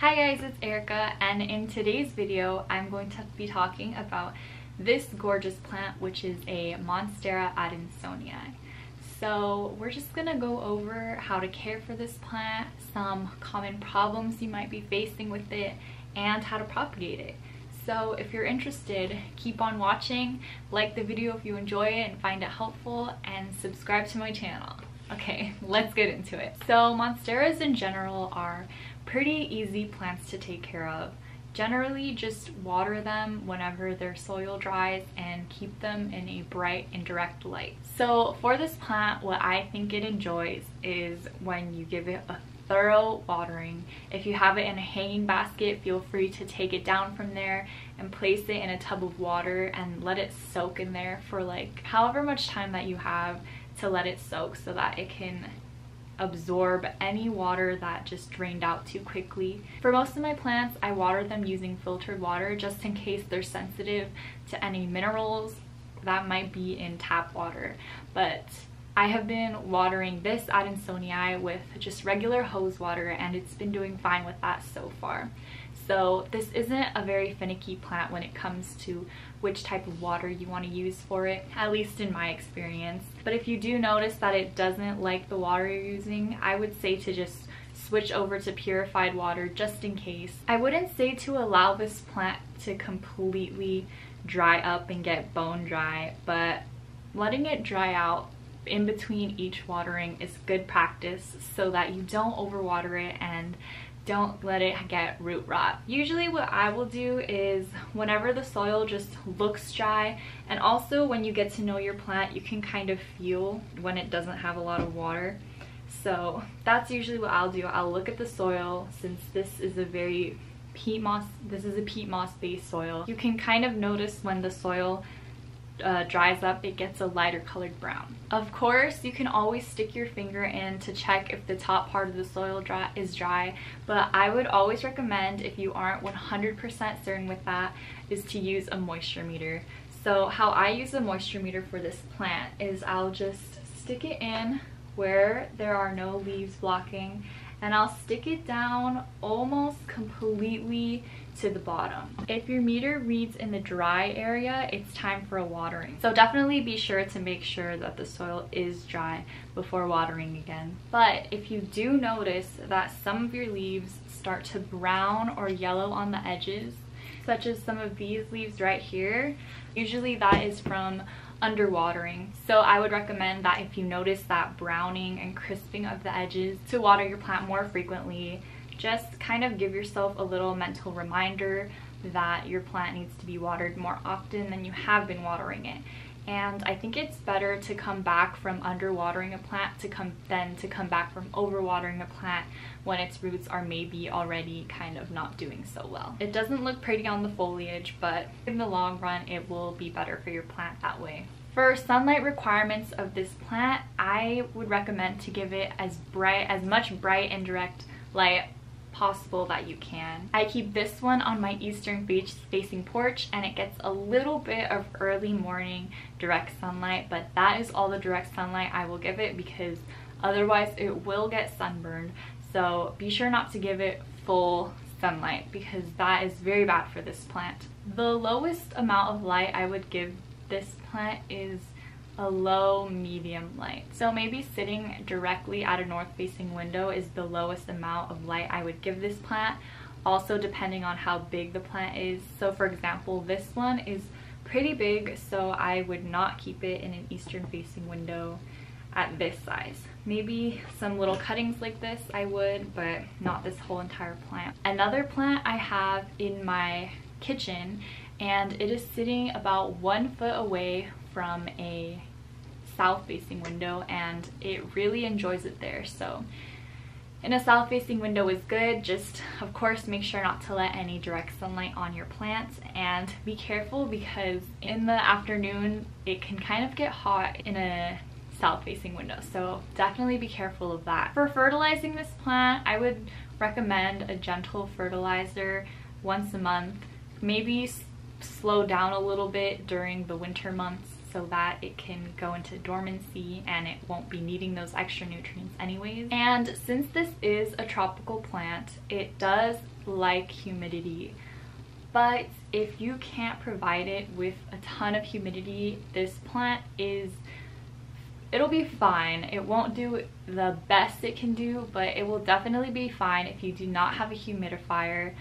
Hi guys, it's Erica, and in today's video I'm going to be talking about this gorgeous plant, which is a Monstera Adansonnii. So we're just gonna go over how to care for this plant, some common problems you might be facing with it, and how to propagate it. So if you're interested, keep on watching, like the video if you enjoy it and find it helpful, and subscribe to my channel. Okay, let's get into it. So Monsteras in general are pretty easy plants to take care of. Generally just water them whenever their soil dries and keep them in a bright and direct light. So for this plant, what I think it enjoys is when you give it a thorough watering. If you have it in a hanging basket, feel free to take it down from there and place it in a tub of water and let it soak in there for like however much time that you have to let it soak, so that it can absorb any water that just drained out too quickly. For most of my plants, I water them using filtered water just in case they're sensitive to any minerals that might be in tap water. But I have been watering this Adansonnii with just regular hose water, and it's been doing fine with that so far. So this isn't a very finicky plant when it comes to which type of water you want to use for it, at least in my experience. But if you do notice that it doesn't like the water you're using, I would say to just switch over to purified water just in case. I wouldn't say to allow this plant to completely dry up and get bone dry, but letting it dry out in between each watering is good practice so that you don't overwater it and don't let it get root rot. Usually what I will do is whenever the soil just looks dry, and also when you get to know your plant, you can kind of feel when it doesn't have a lot of water. So that's usually what I'll do. I'll look at the soil. Since this is a peat moss based soil, you can kind of notice when the soil dries up, it gets a lighter colored brown. Of course, you can always stick your finger in to check if the top part of the soil is dry, but I would always recommend, if you aren't 100% certain with that, is to use a moisture meter. So how I use a moisture meter for this plant is I'll just stick it in where there are no leaves blocking, and I'll stick it down almost completely to the bottom. If your meter reads in the dry area, it's time for a watering. So definitely be sure to make sure that the soil is dry before watering again. But if you do notice that some of your leaves start to brown or yellow on the edges, such as some of these leaves right here, usually that is from underwatering. So I would recommend that if you notice that browning and crisping of the edges, to water your plant more frequently. Just kind of give yourself a little mental reminder that your plant needs to be watered more often than you have been watering it. And I think it's better to come back from underwatering a plant than to come back from overwatering a plant when its roots are maybe already kind of not doing so well. It doesn't look pretty on the foliage, but in the long run it will be better for your plant that way. For sunlight requirements of this plant, I would recommend to give it as much bright and direct light possible that you can. I keep this one on my eastern facing porch, and it gets a little bit of early morning direct sunlight, but that is all the direct sunlight I will give it, because otherwise it will get sunburned. So be sure not to give it full sunlight, because that is very bad for this plant. The lowest amount of light I would give this plant is a low medium light. So maybe sitting directly at a north facing window is the lowest amount of light I would give this plant, also depending on how big the plant is. So for example, this one is pretty big, so I would not keep it in an eastern facing window at this size. Maybe some little cuttings like this I would, but not this whole entire plant. Another plant I have in my kitchen, and it is sitting about 1 foot away from a south facing window, and it really enjoys it there. So in a south facing window is good. Just of course make sure not to let any direct sunlight on your plants, and be careful because in the afternoon it can kind of get hot in a south facing window, so definitely be careful of that. For fertilizing this plant, I would recommend a gentle fertilizer once a month. Maybe slow down a little bit during the winter months so that it can go into dormancy and it won't be needing those extra nutrients anyways. And since this is a tropical plant, it does like humidity. But if you can't provide it with a ton of humidity, this plant it'll be fine. It won't do the best it can do, but it will definitely be fine if you do not have a humidifier.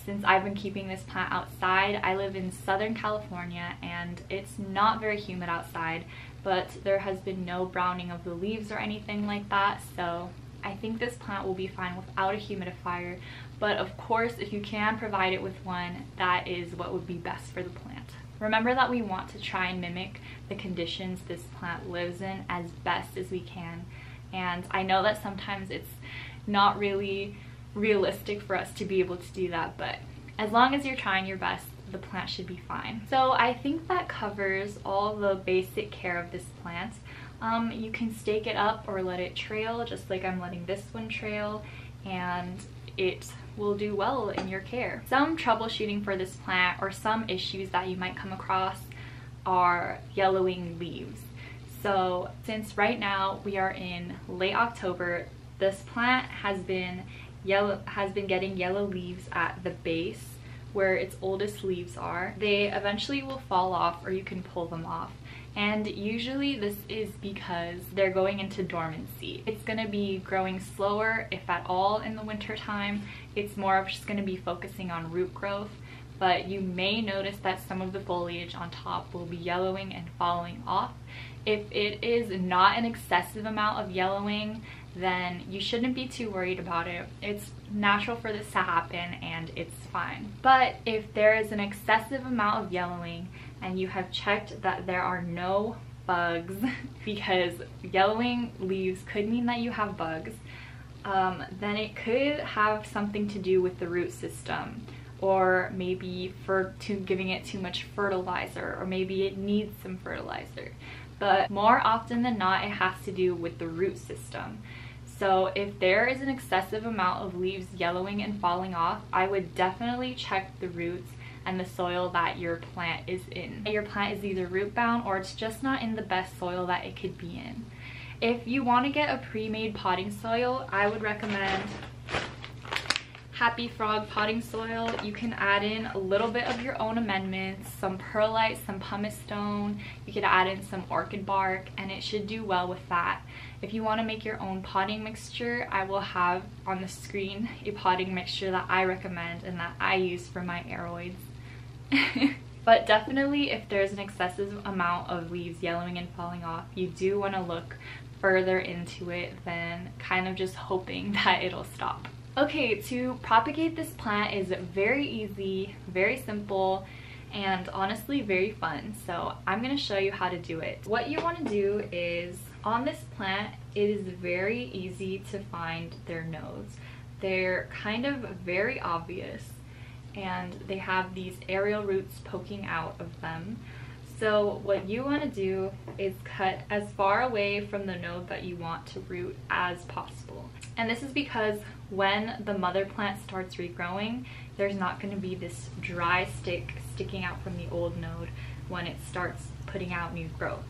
Since I've been keeping this plant outside, I live in Southern California and it's not very humid outside, but there has been no browning of the leaves or anything like that, so I think this plant will be fine without a humidifier. But of course, if you can provide it with one, that is what would be best for the plant. Remember that we want to try and mimic the conditions this plant lives in as best as we can. And I know that sometimes it's not really realistic for us to be able to do that, but as long as you're trying your best, the plant should be fine. So I think that covers all the basic care of this plant. You can stake it up or let it trail, just like I'm letting this one trail, and it will do well in your care. Some troubleshooting for this plant, or some issues that you might come across, are yellowing leaves. So since right now we are in late October, this plant has been getting yellow leaves at the base where its oldest leaves are. They eventually will fall off, or you can pull them off. And usually this is because they're going into dormancy. It's gonna be growing slower, if at all, in the winter time. It's more of just gonna be focusing on root growth, but you may notice that some of the foliage on top will be yellowing and falling off. If it is not an excessive amount of yellowing, then you shouldn't be too worried about it. It's natural for this to happen and it's fine. But if there is an excessive amount of yellowing and you have checked that there are no bugs, because yellowing leaves could mean that you have bugs, then it could have something to do with the root system, or maybe giving it too much fertilizer, or maybe it needs some fertilizer. But more often than not, it has to do with the root system. So if there is an excessive amount of leaves yellowing and falling off, I would definitely check the roots and the soil that your plant is in. Your plant is either root bound, or it's just not in the best soil that it could be in. If you want to get a pre-made potting soil, I would recommend Happy Frog potting soil. You can add in a little bit of your own amendments, some perlite, some pumice stone. You could add in some orchid bark, and it should do well with that. If you want to make your own potting mixture, I will have on the screen a potting mixture that I recommend and that I use for my aeroids. But definitely, if there's an excessive amount of leaves yellowing and falling off, you do want to look further into it than kind of just hoping that it'll stop. Okay, to propagate this plant is very easy, very simple, and honestly very fun. So I'm going to show you how to do it. What you want to do is, on this plant, it is very easy to find their nodes. They're kind of very obvious, and they have these aerial roots poking out of them. So what you want to do is cut as far away from the node that you want to root as possible. And this is because when the mother plant starts regrowing, there's not going to be this dry stick sticking out from the old node when it starts putting out new growth.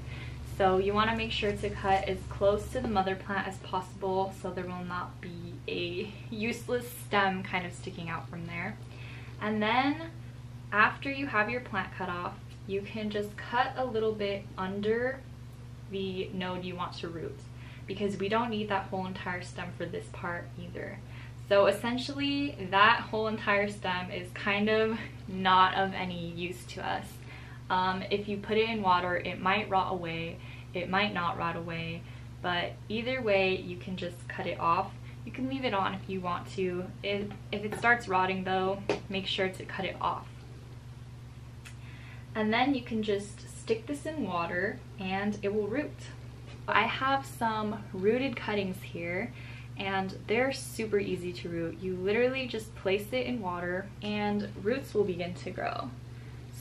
So you want to make sure to cut as close to the mother plant as possible so there will not be a useless stem kind of sticking out from there. And then after you have your plant cut off, you can just cut a little bit under the node you want to root, because we don't need that whole entire stem for this part either. So essentially that whole entire stem is kind of not of any use to us. If you put it in water, it might rot away, it might not rot away, but either way you can just cut it off. You can leave it on if you want to. If it starts rotting though, make sure to cut it off. And then you can just stick this in water and it will root. I have some rooted cuttings here, and they're super easy to root. You literally just place it in water and roots will begin to grow.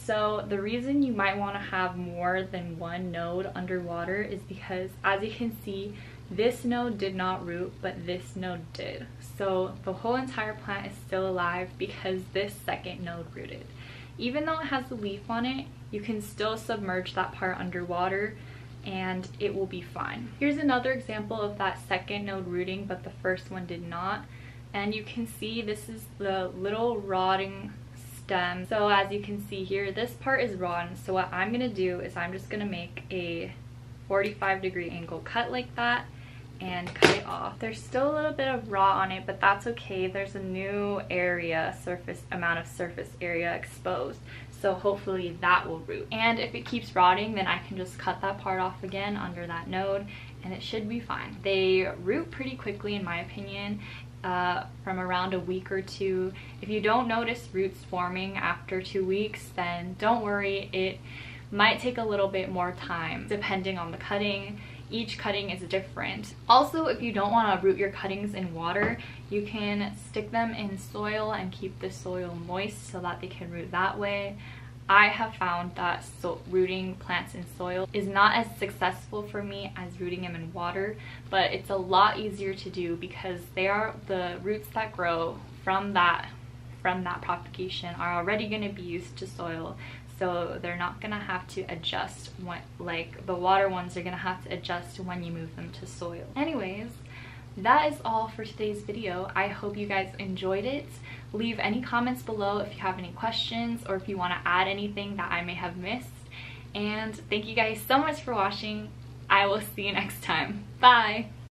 So the reason you might want to have more than one node underwater is because, as you can see, this node did not root, but this node did. So the whole entire plant is still alive because this second node rooted. Even though it has a leaf on it, you can still submerge that part underwater and it will be fine. Here's another example of that second node rooting, but the first one did not. And you can see this is the little rotting stem. So as you can see here, this part is rotten. So what I'm gonna do is I'm just gonna make a 45-degree angle cut like that and cut it off. There's still a little bit of rot on it, but that's okay. There's a new amount of surface area exposed. So hopefully that will root. And if it keeps rotting, then I can just cut that part off again under that node and it should be fine. They root pretty quickly in my opinion, from around a week or two. If you don't notice roots forming after 2 weeks, then don't worry. It might take a little bit more time depending on the cutting. Each cutting is different. Also, if you don't want to root your cuttings in water, you can stick them in soil and keep the soil moist so that they can root that way. I have found that rooting plants in soil is not as successful for me as rooting them in water, but it's a lot easier to do because the roots that grow from that propagation are already going to be used to soil. So they're not gonna have to adjust like the water ones are gonna have to adjust when you move them to soil. Anyways, that is all for today's video. I hope you guys enjoyed it. Leave any comments below if you have any questions or if you want to add anything that I may have missed. And thank you guys so much for watching. I will see you next time. Bye!